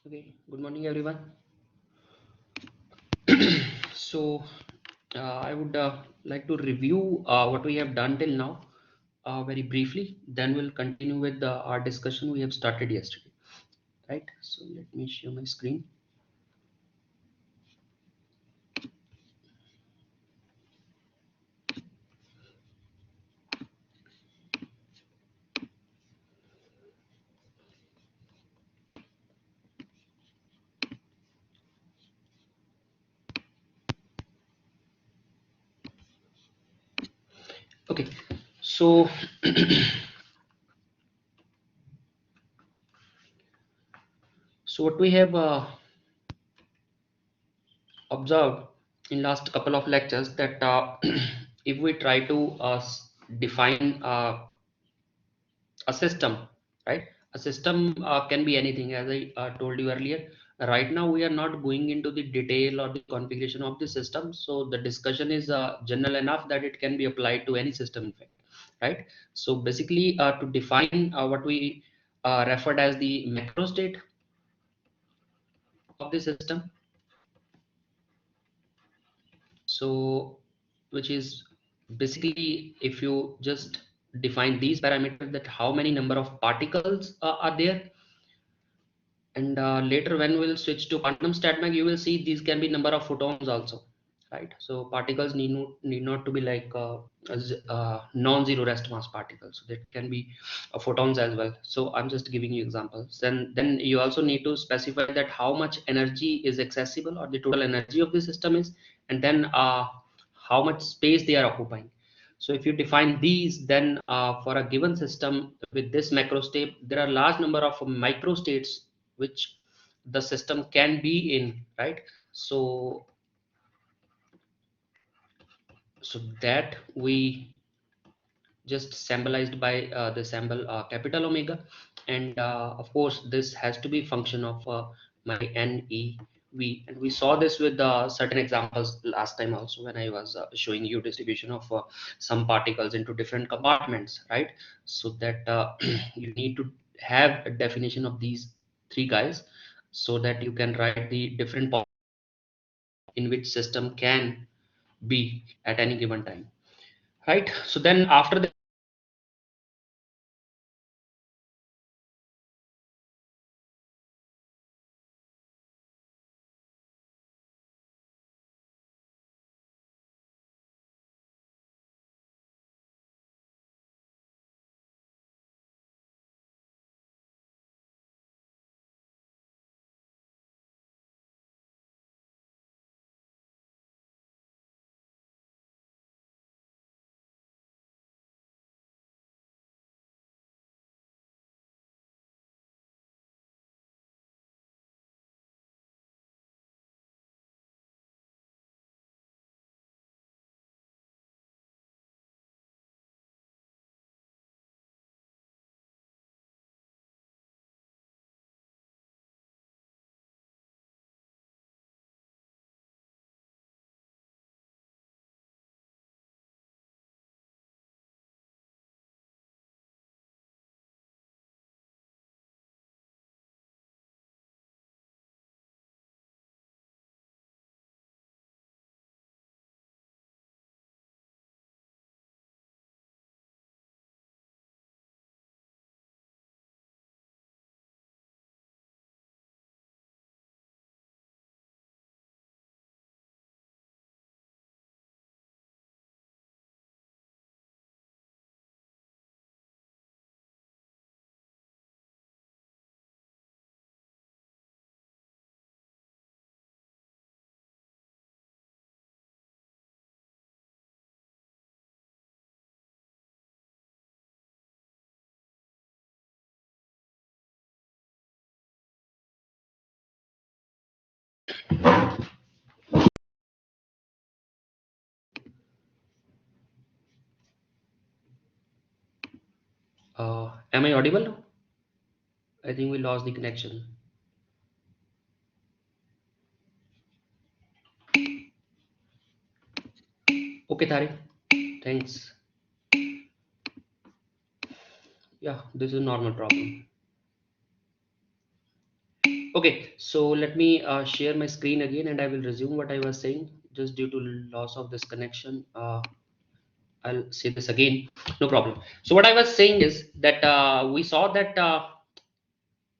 Okay, good morning everyone. So, I would like to review what we have done till now very briefly. Then we'll continue with our discussion we have started yesterday. Right? So, let me share my screen. Okay, so what we have observed in last couple of lectures that if we try to define a system, right? A system can be anything, as I told you earlier. Right now we are not going into the detail or the configuration of the system, so the discussion is general enough that it can be applied to any system, in fact, right? So basically, to define what we referred as the macro state of the system, so which is basically, if you just define these parameters, that how many number of particles are there. And later when we'll switch to quantum stat mech, you will see these can be number of photons also, right? So particles need not to be like non-zero rest mass particles, so that can be photons as well. So I'm just giving you examples. Then you also need to specify that how much energy is accessible, or the total energy of the system is, and then how much space they are occupying. So if you define these, then for a given system with this macro state, there are large number of micro states which the system can be in, right? So that we just symbolized by the symbol capital omega. And of course this has to be function of my n e v, and we saw this with certain examples last time also, when I was showing you distribution of some particles into different compartments, right? So that you need to have a definition of these three guys, so that you can write the different in which system can be at any given time, right? So then after that, am I audible now? I think we lost the connection. Okay, Tariq, thanks. Yeah, this is a normal problem. Okay, so let me share my screen again and I will resume what I was saying. Just due to loss of this connection, I'll say this again, no problem. So what I was saying is that we saw that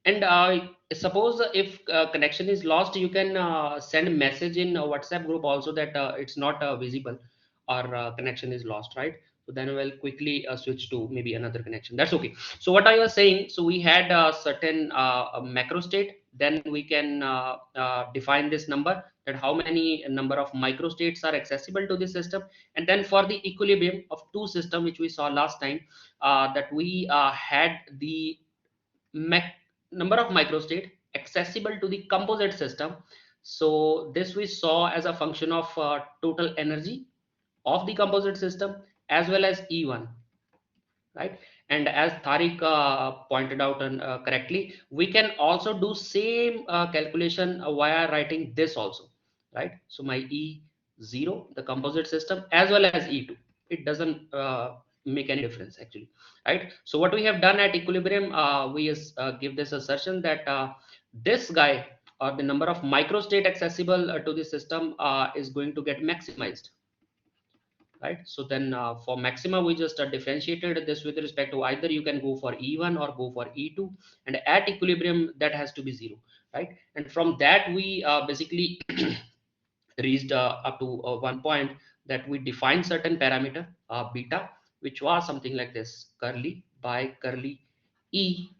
and suppose if connection is lost, you can send a message in a WhatsApp group also that it's not visible or connection is lost, right? So then we'll quickly switch to maybe another connection. That's okay. So what I was saying, so we had a certain a macro state. Then we can define this number, that how many number of microstates are accessible to the system. And then for the equilibrium of two system, which we saw last time, that we had the number of microstate accessible to the composite system. So this we saw as a function of total energy of the composite system as well as E1, right? And as Tariq pointed out and correctly, we can also do same calculation via writing this also, right? So my E0, the composite system, as well as E2, it doesn't make any difference actually, right? So what we have done at equilibrium, we give this assertion that this guy, or the number of microstate accessible to the system, is going to get maximized, right? So then for maxima, we just differentiated this with respect to either you can go for E1 or go for E2, and at equilibrium that has to be 0, right? And from that we basically reached up to one point that we defined certain parameter beta, which was something like this: curly by curly E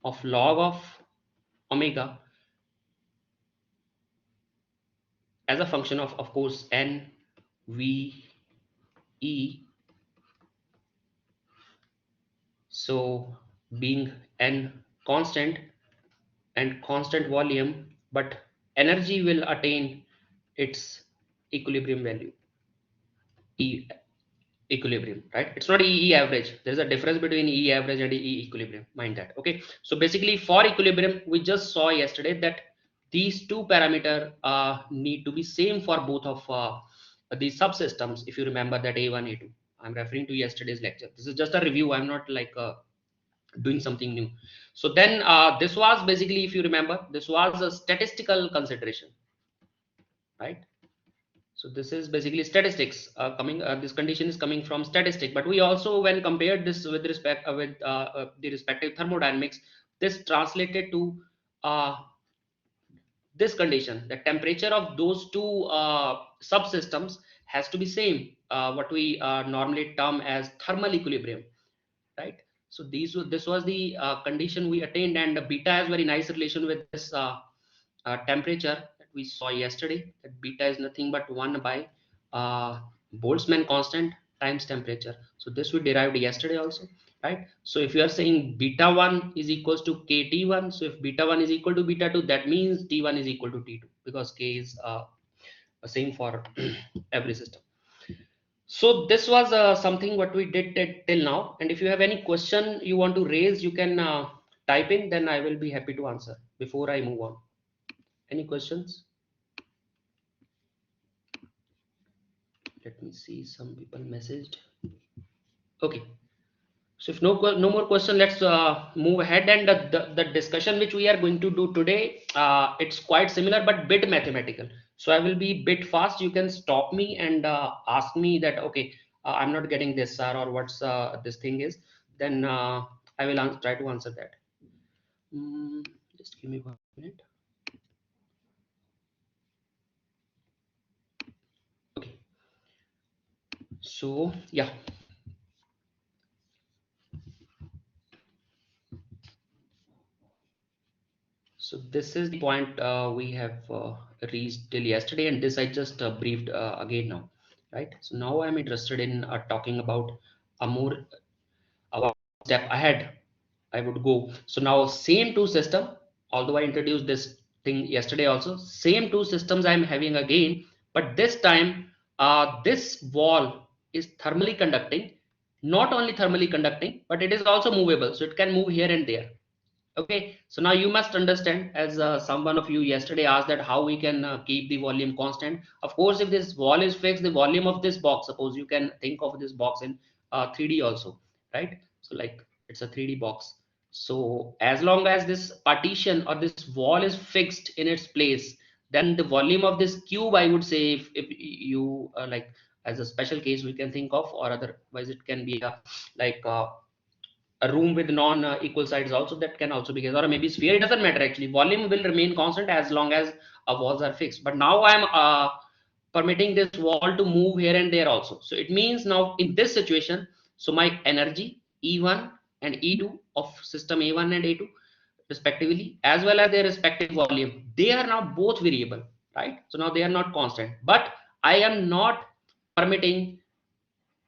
of log of omega as a function of course, n v e. So being n constant and constant volume, but energy will attain its equilibrium value, E equilibrium, right? It's not E average. There's a difference between E average and E equilibrium. Mind that. Okay. So basically, for equilibrium, we just saw yesterday that these two parameter need to be same for both of these subsystems. If you remember that A1, A2, I'm referring to yesterday's lecture. This is just a review. I'm not like doing something new. So then this was basically, if you remember, this was a statistical consideration, right? So this is basically statistics coming, this condition is coming from statistic, but we also, when compared this with respect with the respective thermodynamics, this translated to uh, this condition: the temperature of those two subsystems has to be same, what we normally term as thermal equilibrium, right? So this was the condition we attained, and beta has very nice relation with this temperature that we saw yesterday. That beta is nothing but 1 by Boltzmann constant times temperature. So this we derived yesterday also, right? So if you are saying beta 1 is equals to kt1, so if beta 1 is equal to beta 2, that means t1 is equal to t2, because k is same for every system. So this was something what we did till now. And if you have any question you want to raise, you can type in, then I will be happy to answer before I move on. Any questions? Let me see, some people messaged. Okay. So if no more question, let's move ahead. And the discussion which we are going to do today, it's quite similar but bit mathematical. So I will be bit fast. You can stop me and ask me that, okay, I'm not getting this, sir, or what's this thing is. Then I will try to answer that. Just give me 1 minute. Okay. So yeah. So this is the point we have reached till yesterday, and this I just briefed again now, right? So now I'm interested in talking about a more a step ahead. I would go. So now same two system, although I introduced this thing yesterday also, same two systems I'm having again, but this time this wall is thermally conducting, not only thermally conducting, but it is also movable, so it can move here and there. Okay, so now you must understand, as someone of you yesterday asked, that how we can keep the volume constant. Of course, if this wall is fixed, the volume of this box, suppose you can think of this box in 3D also, right? So like it's a 3D box. So as long as this partition or this wall is fixed in its place, then the volume of this cube, I would say, if you like, as a special case we can think of, or otherwise it can be like a room with non equal sides also, that can also be case, or maybe sphere, it doesn't matter actually, volume will remain constant as long as walls are fixed. But now I am permitting this wall to move here and there also. So it means now in this situation, so my energy E1 and E2 of system A1 and A2 respectively, as well as their respective volume, they are now both variable, right? So now they are not constant, but I am not permitting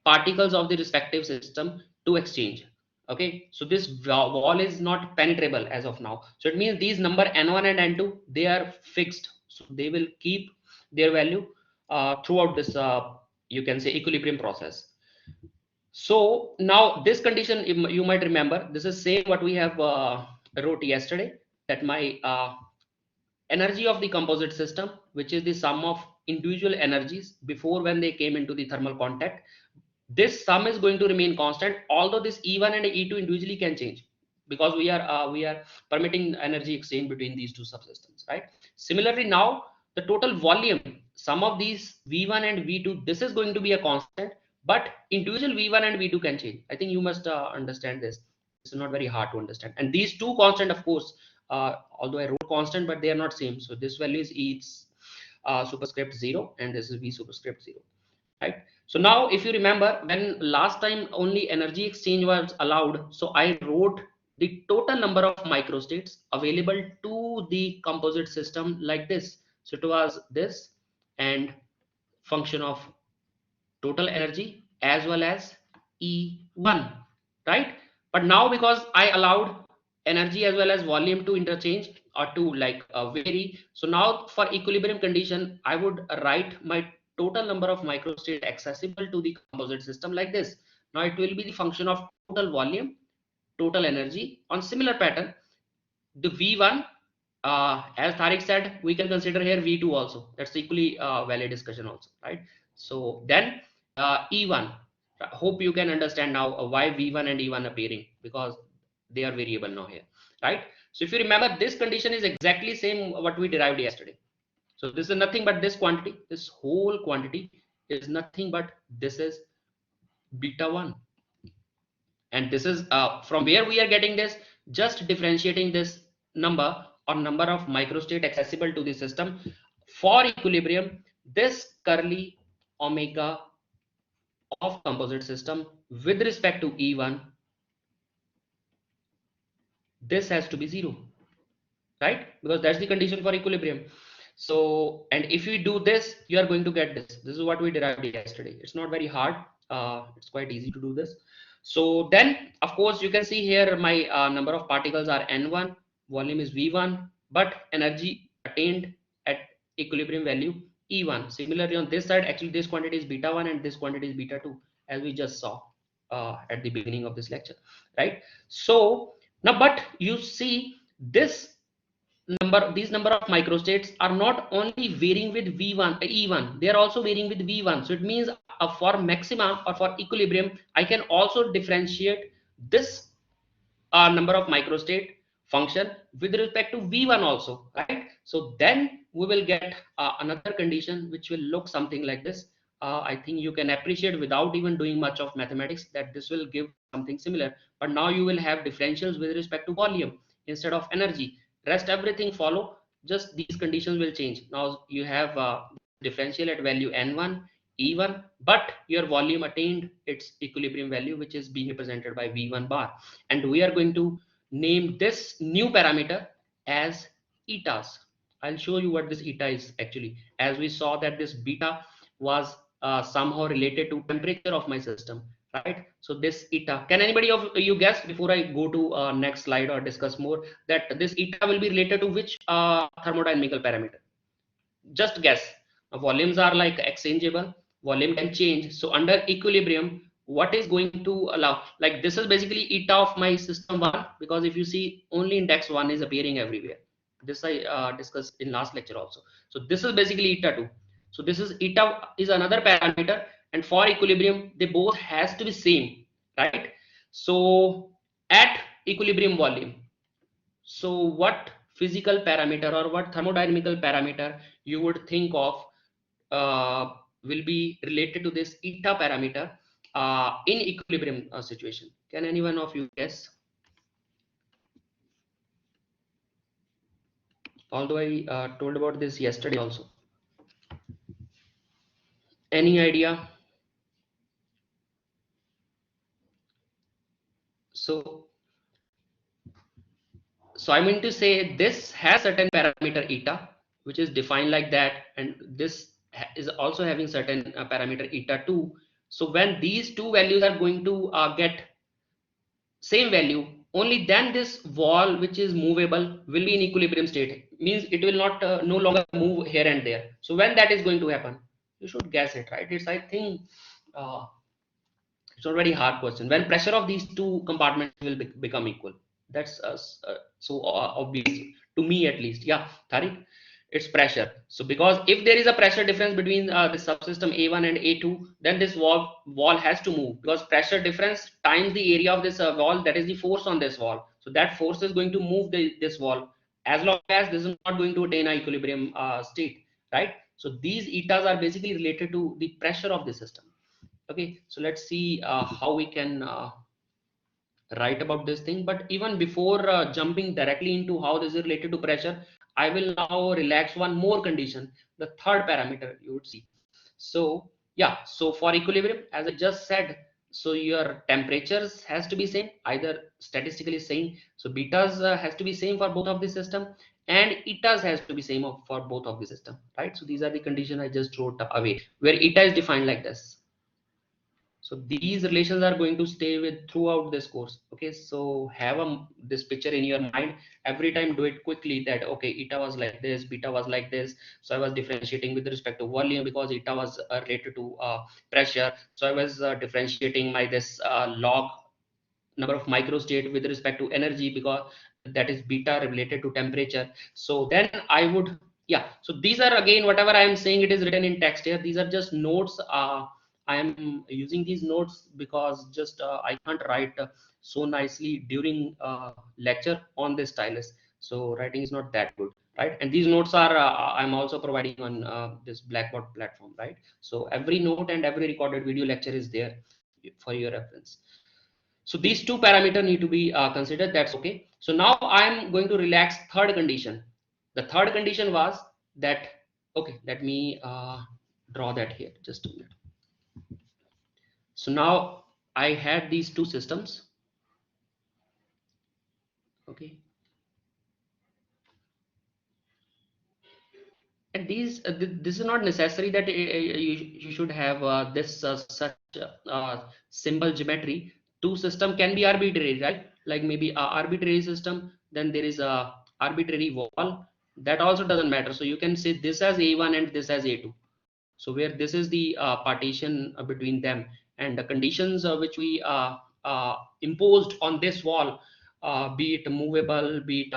particles of the respective system to exchange. Okay, so this wall is not penetrable as of now. So it means these number n1 and n2, they are fixed, so they will keep their value throughout this you can say equilibrium process. So now this condition, you might remember, this is same what we have wrote yesterday, that my energy of the composite system, which is the sum of individual energies before when they came into the thermal contact, this sum is going to remain constant, although this E1 and E2 individually can change, because we are permitting energy exchange between these two subsystems, right? Similarly, now the total volume, sum of these V1 and V2, this is going to be a constant, but individual V1 and V2 can change. I think you must understand this. This is not very hard to understand. And these two constant, of course, although I wrote constant, but they are not same. So this value is E superscript 0, and this is V superscript 0, right? So now if you remember, when last time only energy exchange was allowed, so I wrote the total number of microstates available to the composite system like this. So it was this, and function of total energy as well as E1, right? But now because I allowed energy as well as volume to interchange or to like vary, so now for equilibrium condition, I would write my total number of microstate accessible to the composite system like this. Now it will be the function of total volume, total energy on similar pattern. The V1, as Tariq said, we can consider here V2 also. That's equally valid discussion also, right? So then E1, hope you can understand now why V1 and E1 appearing, because they are variable now here, right? So if you remember, this condition is exactly same what we derived yesterday. So this is nothing but this quantity, this whole quantity is nothing but this is beta 1. And this is from where we are getting this, just differentiating this number or number of microstate accessible to the system for equilibrium, this curly omega of composite system with respect to E1, this has to be 0, right? Because that's the condition for equilibrium. So, and if we do this, you are going to get this. This is what we derived yesterday. It's not very hard. It's quite easy to do this. So then, of course, you can see here my number of particles are N1, volume is V1, but energy attained at equilibrium value E1. Similarly, on this side, actually this quantity is beta 1 and this quantity is beta 2, as we just saw at the beginning of this lecture, right? So now, but you see this these number of microstates are not only varying with V1 E1, they are also varying with V1. So it means for maxima or for equilibrium, I can also differentiate this number of microstate function with respect to V1 also, right? So then we will get another condition which will look something like this. I think you can appreciate without even doing much of mathematics that this will give something similar. But now you will have differentials with respect to volume instead of energy. Rest everything follow. Just these conditions will change. Now you have differential at value n1, E1, but your volume attained its equilibrium value, which is being represented by V1 bar. And we are going to name this new parameter as etas. I'll show you what this eta is actually. As we saw that this beta was somehow related to temperature of my system, right? So this eta, can anybody of you guess before I go to next slide or discuss more, that this eta will be related to which thermodynamical parameter? Just guess. Volumes are like exchangeable, volume can change, so under equilibrium, what is going to allow, like this is basically eta of my system 1, because if you see only index 1 is appearing everywhere. This I discussed in last lecture also. So this is basically eta 2. So this is eta is another parameter, and for equilibrium they both has to be same, right? So at equilibrium volume. So what physical parameter or what thermodynamical parameter you would think of will be related to this eta parameter in equilibrium situation? Can anyone of you guess? Although I told about this yesterday also. Any idea? So, I mean to say this has certain parameter eta, which is defined like that, and this is also having certain parameter eta too. So when these two values are going to get same value, only then this wall which is movable will be in equilibrium state. Means it will not no longer move here and there. So when that is going to happen, you should guess it, right? It's, I think, uh, it's not very hard question. When pressure of these two compartments will become equal. That's so obvious to me at least. Yeah, Tariq, it's pressure. So because if there is a pressure difference between the subsystem A1 and A2, then this wall has to move, because pressure difference times the area of this wall, that is the force on this wall. So that force is going to move this wall as long as this is not going to attain a equilibrium state, right? So these etas are basically related to the pressure of the system. Okay, so let's see how we can write about this thing. But even before jumping directly into how this is related to pressure, I will now relax one more condition, the third parameter you would see. So yeah, so for equilibrium, as I just said, so your temperatures has to be same, either statistically same. So betas has to be same for both of the system, and etas has to be same for both of the system, right? So these are the conditions I just wrote away, where eta is defined like this. So these relations are going to stay with throughout this course. Okay, so have this picture in your mind every time. Do it quickly, that okay, eta was like this, beta was like this. So I was differentiating with respect to volume because eta was related to pressure. So I was differentiating my this log number of microstate with respect to energy, because that is beta related to temperature. So then I would, yeah, so these are again whatever I am saying, it is written in text here. These are just notes. I am using these notes because just I can't write so nicely during lecture on this stylus. So writing is not that good, right? And these notes are I'm also providing on this Blackboard platform, right? So every note and every recorded video lecture is there for your reference. So these two parameters need to be considered. That's okay. So now I'm going to relax third condition. The third condition was that, okay, let me draw that here. Just a minute. So now I had these two systems. Okay. And these, this is not necessary that you should have this such symbol geometry. Two system can be arbitrary, right? Like maybe a arbitrary system, then there is a arbitrary wall. That also doesn't matter. So you can say this as A1 and this as A2. So where this is the partition between them, and the conditions which we imposed on this wall, be it movable, be it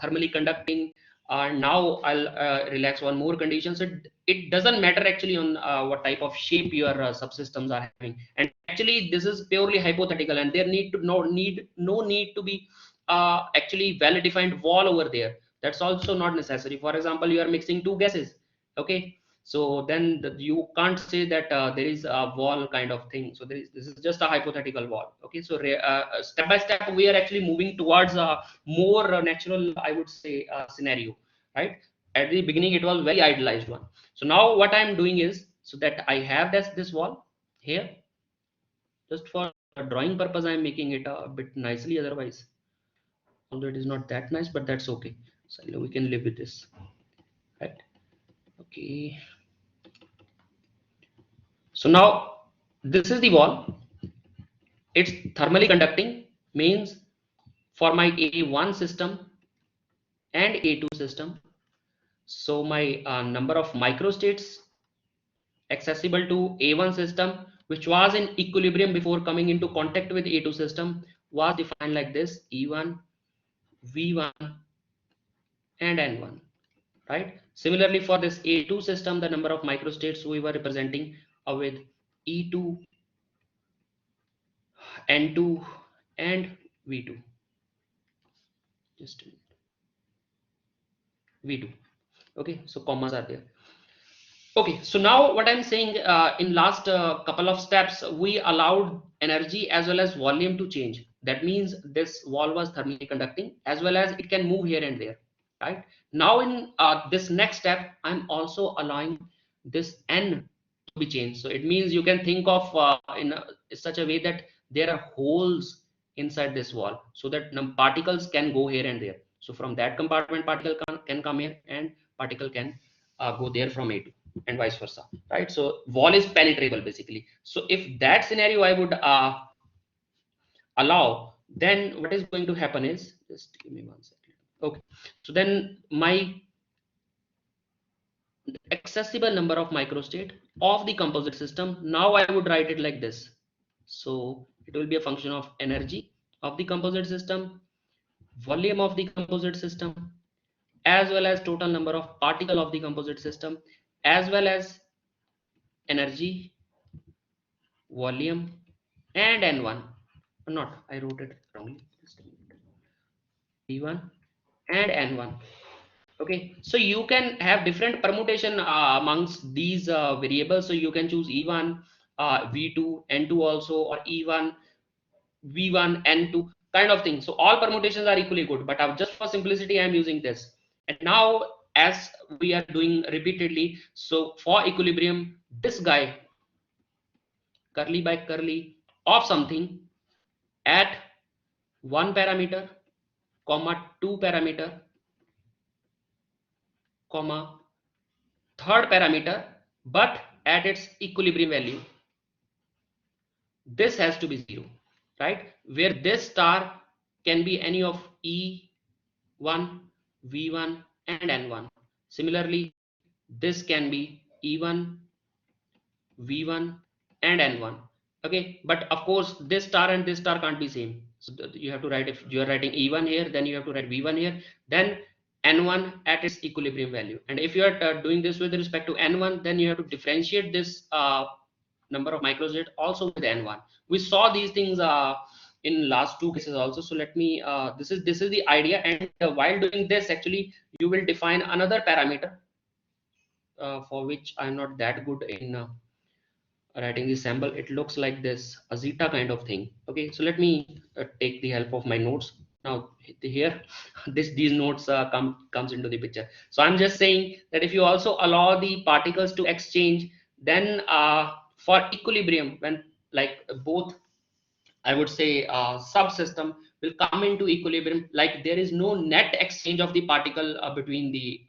thermally conducting. Now I'll relax one more condition. So it doesn't matter actually on what type of shape your subsystems are having. And actually this is purely hypothetical, and there no need to be actually well defined wall over there. That's also not necessary. For example, you are mixing two gases. Okay, so then you can't say that there is a wall kind of thing. So this is just a hypothetical wall. Okay, so step by step we are actually moving towards a more natural, I would say, scenario, right? At the beginning it was very idealized one. So now what I'm doing is, so that I have this wall here, just for drawing purpose I'm making it a bit nicely, otherwise although it is not that nice, but that's okay. So we can live with this, right? Okay, so now this is the wall. It's thermally conducting, means for my A1 system and A2 system. So my number of microstates accessible to A1 system, which was in equilibrium before coming into contact with A2 system, was defined like this: E1, V1, and N1, right? Similarly, for this A2 system, the number of microstates we were representing with E2, N2, and V2. just a minute, V2. Okay, so commas are there. Okay, so now what I'm saying, in last couple of steps, we allowed energy as well as volume to change. That means this wall was thermally conducting as well as it can move here and there, right? Now in this next step, I'm also allowing this N to be changed. So it means you can think of such a way that there are holes inside this wall so that particles can go here and there. So from that compartment, particle can come here and particle can go there from A to, and vice versa, right? So wall is penetrable basically. So if that scenario I would allow, then what is going to happen is, just give me 1 second. Okay, so then my accessible number of microstate of the composite system, now I would write it like this. So it will be a function of energy of the composite system, volume of the composite system, as well as total number of particle of the composite system, as well as energy, volume, and N1. Not, I wrote it wrongly. Just a minute. V1 and N1. Okay, so you can have different permutation amongst these variables. So you can choose E1, V2, N2 also, or E1, V1, N2 kind of thing. So all permutations are equally good, but just for simplicity, I'm using this. And now, as we are doing repeatedly, so for equilibrium, this guy, curly by curly, of something at one parameter, comma two parameter, comma third parameter, but at its equilibrium value, this has to be 0, right? Where this star can be any of E1, V1, and N1. Similarly, this can be E1, V1, and N1. Okay, but of course, this star and this star can't be same. So you have to write, if you are writing E1 here, then you have to write V1 here, then N1 at its equilibrium value. And if you are doing this with respect to N1, then you have to differentiate this number of microstate also with N1. We saw these things in last two cases also. So let me, this is the idea. And while doing this, actually, you will define another parameter for which I'm not that good in writing the sample. It looks like this, a zeta kind of thing. Okay, so let me take the help of my notes now here. These notes comes into the picture. So I'm just saying that if you also allow the particles to exchange, then for equilibrium, when like both, I would say, subsystem will come into equilibrium, like there is no net exchange of the particle between the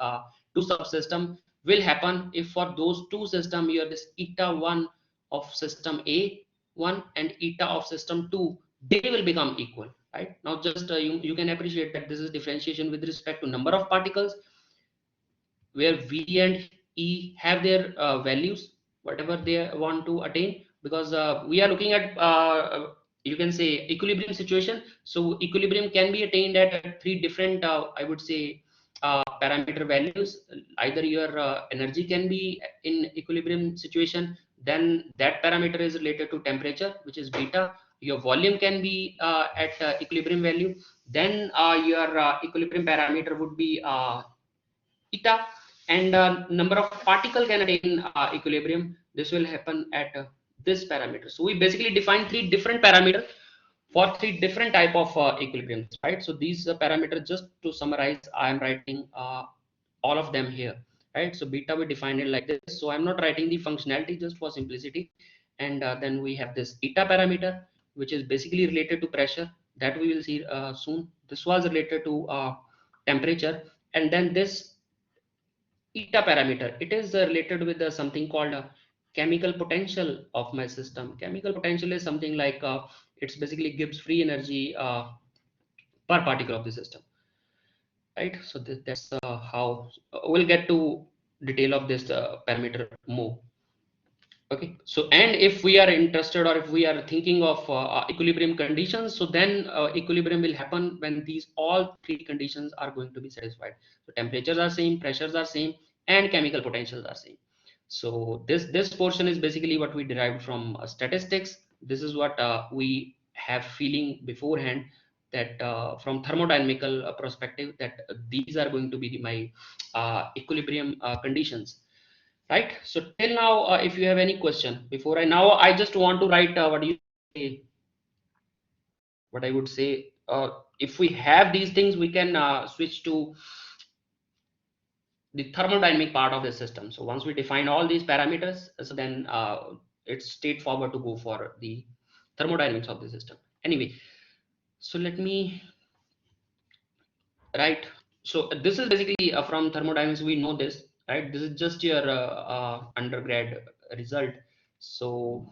two subsystem will happen if for those two system you have this eta 1 of system A 1 and eta of system 2, they will become equal, right? Now just you can appreciate that this is differentiation with respect to number of particles, where V and E have their values, whatever they want to attain, because we are looking at, you can say, equilibrium situation. So equilibrium can be attained at three different, I would say, parameter values. Either your energy can be in equilibrium situation, then that parameter is related to temperature, which is beta. Your volume can be at equilibrium value, then your equilibrium parameter would be eta, and number of particle can attain equilibrium. This will happen at this parameter. So we basically define three different parameters for three different type of equilibriums, right? So these parameters, just to summarize, I am writing all of them here, right? So beta, we define it like this. So I'm not writing the functionality just for simplicity. And then we have this eta parameter, which is basically related to pressure, that we will see soon. This was related to temperature. And then this eta parameter, it is related with something called chemical potential of my system. Chemical potential is something like it's basically gives free energy per particle of the system, right? So that's how we'll get to detail of this parameter more. Okay, so and if we are interested, or if we are thinking of equilibrium conditions, so then equilibrium will happen when these all three conditions are going to be satisfied. So temperatures are same, pressures are same, and chemical potentials are same. So this portion is basically what we derived from statistics. This is what we have feeling beforehand. that from thermodynamical perspective, that these are going to be my equilibrium conditions, right? So till now, if you have any question before I just want to write what I would say, if we have these things, we can switch to the thermodynamic part of the system. So once we define all these parameters, so then it's straightforward to go for the thermodynamics of the system. Anyway, so let me write. So this is basically from thermodynamics. We know this, right? This is just your undergrad result. So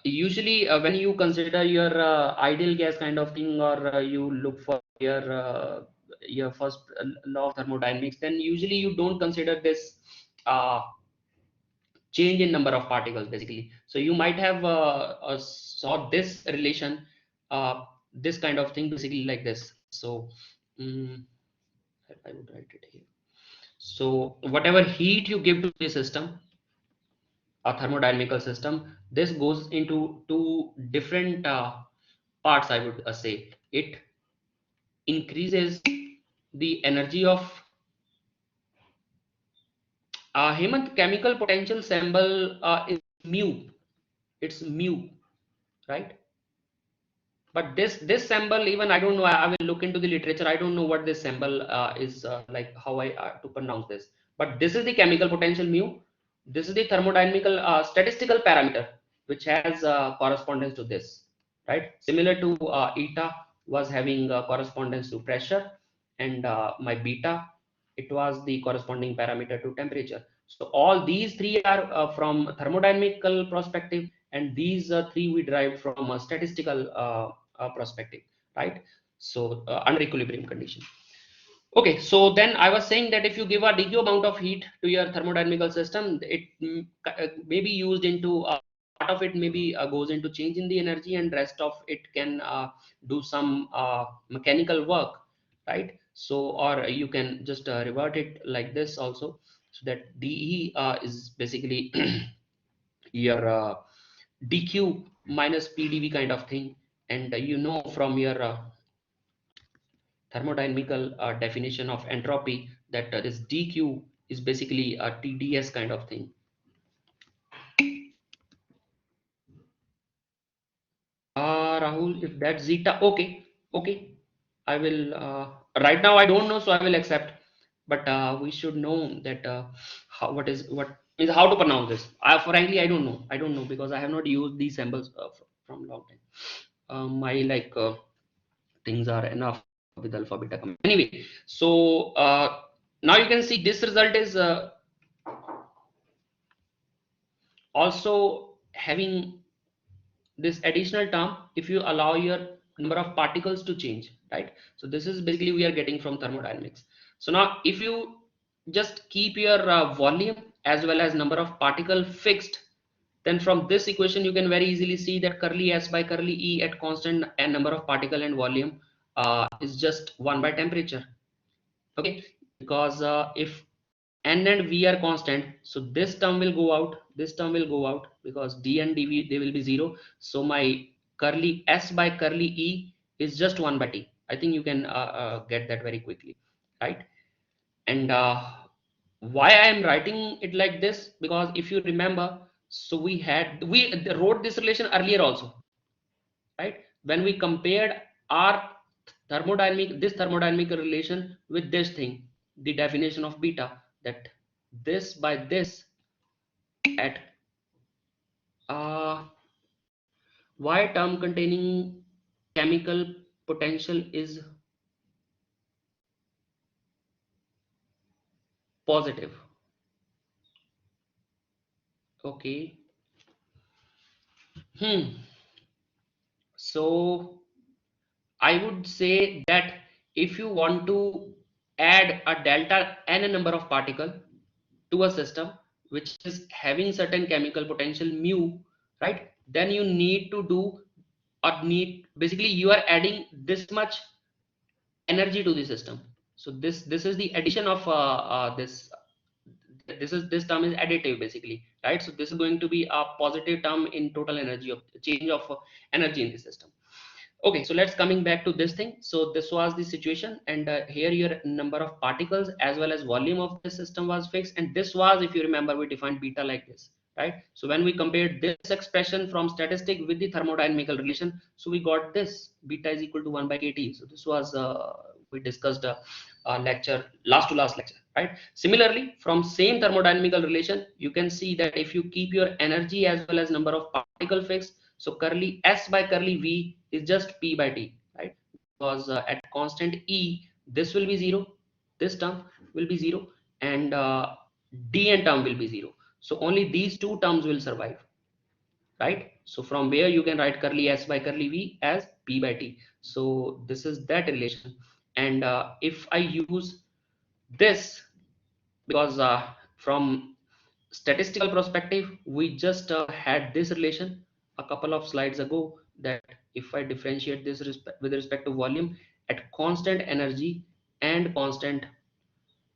usually when you consider your ideal gas kind of thing, or you look for your first law of thermodynamics, then usually you don't consider this uh, change in number of particles basically. So you might have saw this relation, this kind of thing basically like this. So mm, I would write it here. So whatever heat you give to the system, a thermodynamical system, this goes into two different parts, I would say. It increases the energy of Hemant, chemical potential symbol is mu. It's mu, right? But this symbol, even I don't know. I will look into the literature. I don't know what this symbol is like, how I to pronounce this. But this is the chemical potential mu. This is the thermodynamical statistical parameter which has correspondence to this, right? Similar to eta was having correspondence to pressure, and my beta, it was the corresponding parameter to temperature. So all these three are from thermodynamical perspective, and these three we derived from a statistical perspective, right? So under equilibrium condition. Okay, so then I was saying that if you give a dq amount of heat to your thermodynamical system, it may be used into part of it maybe goes into change in the energy, and rest of it can do some mechanical work, right? So or you can just revert it like this also, so that de is basically your dq minus pdv kind of thing. And you know from your thermodynamical definition of entropy that this dq is basically a tds kind of thing. Rahul, if that's zeta, okay, okay, I will right now I don't know, so I will accept, but we should know that how what is how to pronounce this. Frankly I don't know because I have not used these symbols from long time. My like things are enough with alpha beta anyway. So now you can see this result is also having this additional term if you allow your number of particles to change, right? So this is basically we are getting from thermodynamics. So now if you just keep your volume as well as number of particle fixed, then from this equation you can very easily see that curly s by curly e at constant and number of particle and volume is just 1 by temperature. Okay, because if n and v are constant, so this term will go out, this term will go out, because d and dv they will be 0. So my curly s by curly e is just 1 by t. I think you can get that very quickly, right? And why I am writing it like this, because if you remember, so we wrote this relation earlier also, right? When we compared our thermodynamic relation with this thing, the definition of beta, that this by this at uh, y term containing chemical potential is positive. Okay. So I would say that if you want to add a delta n number of particle to a system which is having certain chemical potential mu, right? Then you need to do, or need, basically you are adding this much energy to the system. So this is the addition of this this term is additive basically, right? So this is going to be a positive term in total energy of change of energy in the system. Okay, so let's coming back to this thing. So this was the situation, and here your number of particles as well as volume of the system was fixed, and this was, if you remember, we defined beta like this, right? So when we compared this expression from statistic with the thermodynamical relation, so we got this beta is equal to 1 by kt. So this was we discussed lecture, last to last lecture, right? Similarly, from same thermodynamical relation, you can see that if you keep your energy as well as number of particle fixed, so curly s by curly v is just p by t, right? Because at constant e, this will be 0, this term will be 0, and dn term will be 0. So only these two terms will survive, right? So from where you can write curly s by curly v as p by t. So this is that relation. And if I use this, because from statistical perspective, we just had this relation a couple of slides ago, that if I differentiate this with respect to volume at constant energy and constant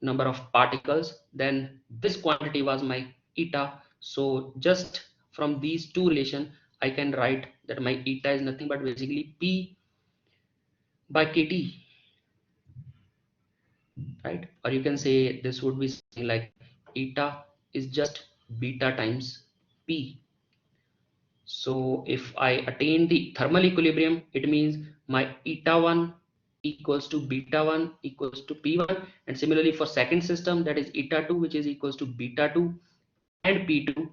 number of particles, then this quantity was my eta. So just from these two relation, I can write that my eta is nothing but basically p by kt, right? Or you can say this would be something like eta is just beta times p. So if I attain the thermal equilibrium, it means my eta 1 equals to beta 1 equals to p1, and similarly for second system, that is eta 2, which is equals to beta 2 and p2.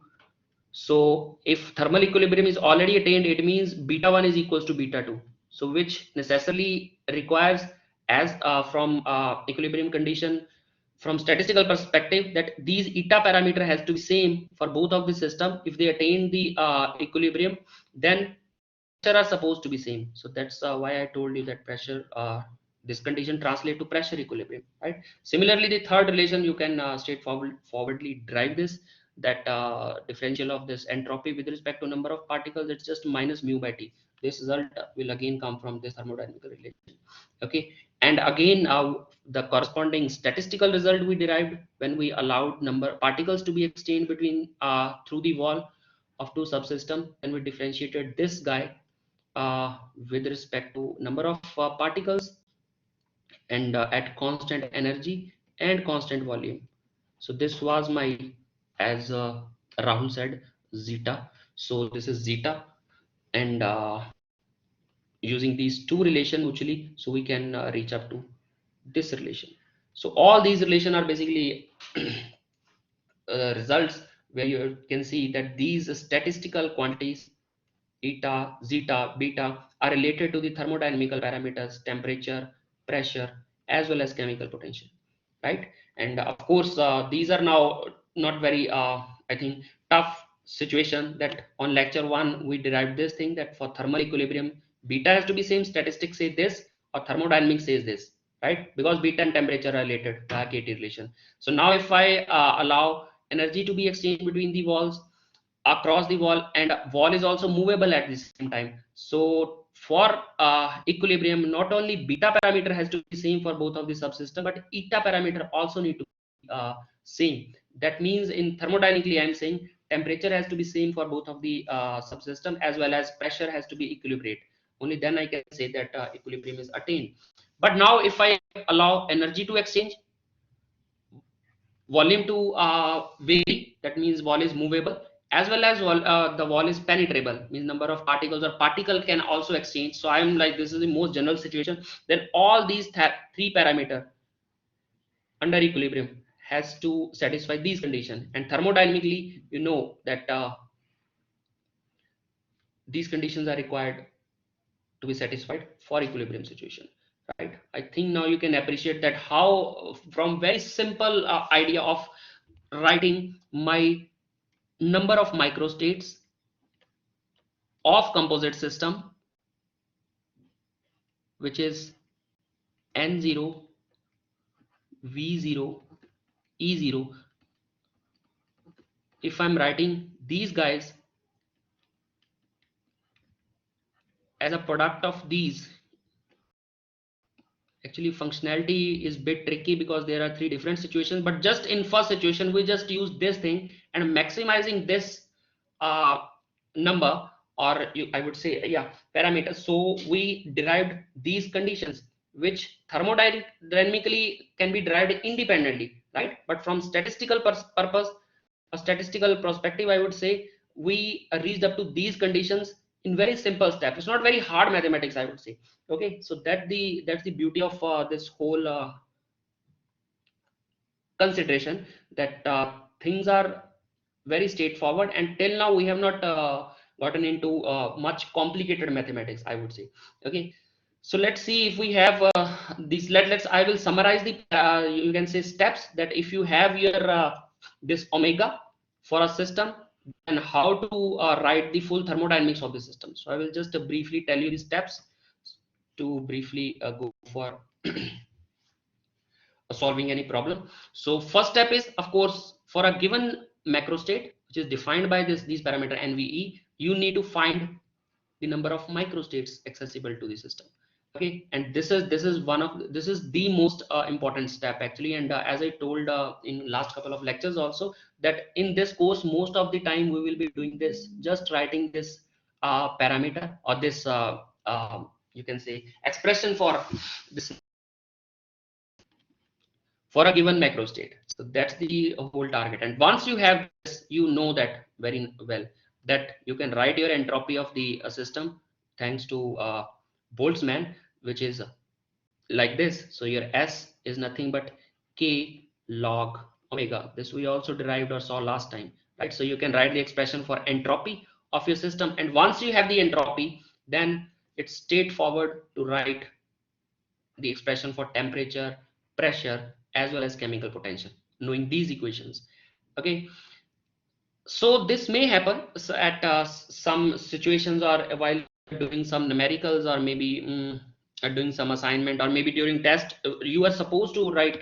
So if thermal equilibrium is already attained, it means beta 1 is equals to beta 2. So which necessarily requires, as from equilibrium condition, from statistical perspective, that these eta parameter has to be same for both of the system. If they attain the equilibrium, then pressure are supposed to be same. So that's why I told you that pressure, this condition translate to pressure equilibrium, right? Similarly, the third relation, you can straightforwardly derive this, that differential of this entropy with respect to number of particles, it's just minus mu by t. This result will again come from this thermodynamical relation. Okay, and again the corresponding statistical result we derived when we allowed number particles to be exchanged between through the wall of two subsystem, and we differentiated this guy with respect to number of particles and at constant energy and constant volume. So this was my, as Rahul said, zeta. So this is zeta, and using these two relation mutually, so we can reach up to this relation. So all these relation are basically results where you can see that these statistical quantities eta, zeta, beta are related to the thermodynamical parameters, temperature, pressure, as well as chemical potential, right? And of course, these are now not very, I think, tough situation, that on lecture one, we derived this thing that for thermal equilibrium, beta has to be same, statistics say this, or thermodynamics says this, right? Because beta and temperature are related, the KT relation. So now if I allow energy to be exchanged between the walls, across the wall, and wall is also movable at the same time, so for equilibrium, not only beta parameter has to be same for both of the subsystem, but eta parameter also need to be same. That means in thermodynamically, I'm saying temperature has to be same for both of the subsystem, as well as pressure has to be equilibrate. Only then I can say that equilibrium is attained. But now if I allow energy to exchange, volume to vary, that means wall is movable, as well as the wall is penetrable, means number of particles or particle can also exchange. So I'm like, this is the most general situation, then all these three parameter under equilibrium has to satisfy these conditions, and thermodynamically you know that these conditions are required to be satisfied for equilibrium situation, right? I think now you can appreciate that how from very simple idea of writing my number of microstates of composite system, which is n0, v0, e0. If I'm writing these guys as a product of these, actually functionality is bit tricky because there are three different situations, but just in first situation we just use this thing and maximizing this uh, number, or I would say, yeah, parameters. So we derived these conditions which thermodynamically can be derived independently, right? But from statistical purpose, a statistical perspective, I would say, we reached up to these conditions in very simple steps. It's not very hard mathematics, I would say. Okay, so that's the beauty of this whole consideration, that things are very straightforward, and till now we have not gotten into much complicated mathematics, I would say. Okay, so let's see if we have these. Let's I will summarize the you can say steps, that if you have your this omega for a system, and how to write the full thermodynamics of the system. So I will just briefly tell you the steps to briefly go for solving any problem. So first step is, of course, for a given macro state which is defined by these parameter NVE, you need to find the number of microstates accessible to the system. Okay, and this is the most important step actually. And as I told in last couple of lectures also, that in this course most of the time we will be doing this, just writing this parameter, or this you can say expression for this for a given macro state. So that's the whole target. And once you have this, you know that very well, that you can write your entropy of the system thanks to Boltzmann, which is like this. So your S is nothing but K log omega. This we also derived or saw last time, right? So you can write the expression for entropy of your system. And once you have the entropy, then it's straightforward to write the expression for temperature, pressure, as well as chemical potential, knowing these equations. Okay, so this may happen at some situations, or while doing some numericals, or maybe doing some assignment, or maybe during test, you are supposed to write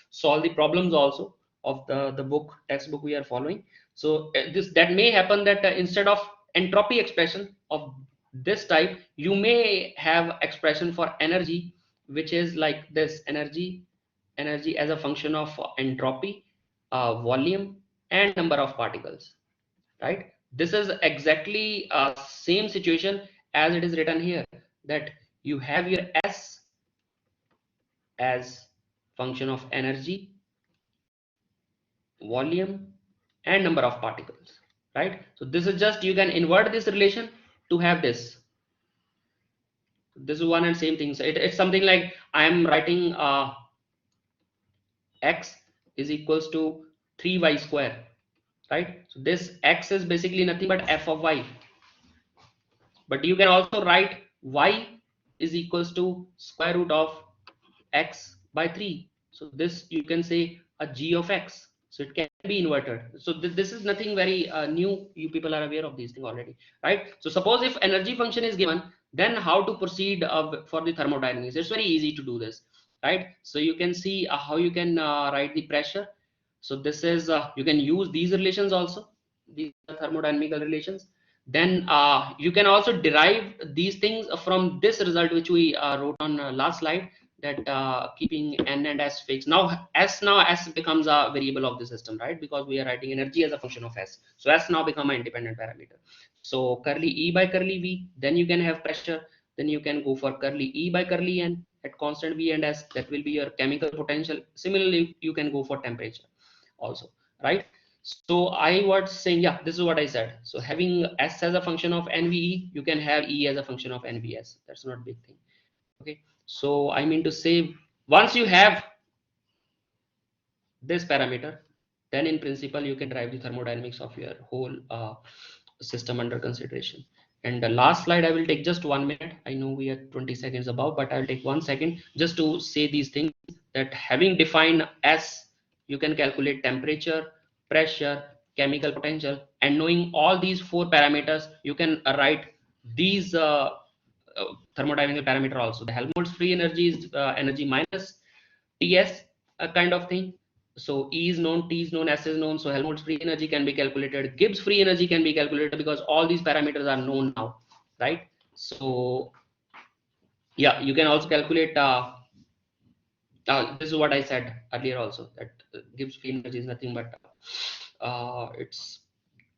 solve the problems also of the book textbook we are following. So this that may happen, that instead of entropy expression of this type, you may have expression for energy, which is like this: energy as a function of entropy, volume, and number of particles, right? This is exactly same situation as it is written here, that you have your S as function of energy, volume, and number of particles, right? So this is just, you can invert this relation to have this is one and same thing. So it's something like I am writing x is equals to 3y square, right? So this x is basically nothing but f of y, but you can also write y is equals to square root of x by 3. So this you can say a g of x, so it can be inverted. So this is nothing very new, you people are aware of these things already, right? So suppose if energy function is given, then how to proceed for the thermodynamics? It's very easy to do this, right? So you can see how you can write the pressure. So this is you can use these relations also, these are thermodynamical relations. Then you can also derive these things from this result which we wrote on last slide, that keeping n and s fixed. Now s becomes a variable of the system, right? Because we are writing energy as a function of s, so s now become an independent parameter. So curly E by curly V, then you can have pressure, then you can go for curly E by curly N at constant V and S, that will be your chemical potential. Similarly, you can go for temperature also, right? So I was saying, yeah, this is what I said. So having S as a function of NVE, you can have E as a function of NVS. That's not a big thing. Okay, so I mean to say, once you have this parameter, then in principle you can drive the thermodynamics of your whole system under consideration. And the last slide, I will take just 1 minute. I know we are 20 seconds above, but I'll take 1 second just to say these things, that having defined S, you can calculate temperature, pressure, chemical potential, and knowing all these four parameters, you can write these thermodynamical parameter also. The Helmholtz free energy is energy minus Ts, a kind of thing. So E is known, T is known, S is known. So Helmholtz free energy can be calculated. Gibbs free energy can be calculated because all these parameters are known now, right? So Yeah, you can also calculate this is what I said earlier also, that gibbs free energy is nothing but it's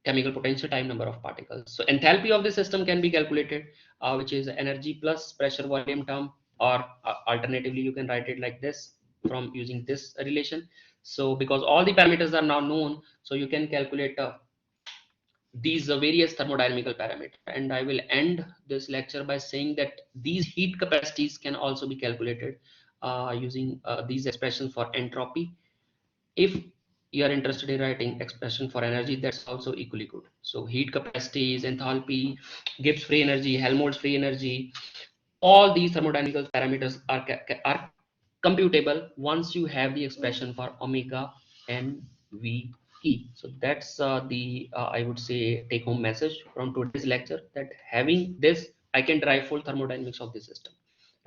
chemical potential time number of particles. So enthalpy of the system can be calculated, which is energy plus pressure volume term, or alternatively you can write it like this from using this relation. So because all the parameters are now known, so you can calculate these various thermodynamical parameter. And I will end this lecture by saying that these heat capacities can also be calculated using these expressions for entropy. If you are interested in writing expression for energy, that's also equally good. So heat capacities, enthalpy, Gibbs free energy, Helmholtz free energy, all these thermodynamical parameters are computable once you have the expression for omega and v e. So that's the I would say take home message from today's lecture, that having this I can derive full thermodynamics of the system,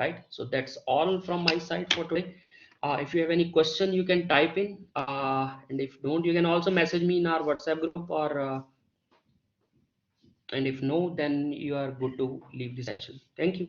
right? So that's all from my side for today. If you have any question, you can type in, and if don't, you can also message me in our WhatsApp group, or and if no, then you are good to leave the session. Thank you.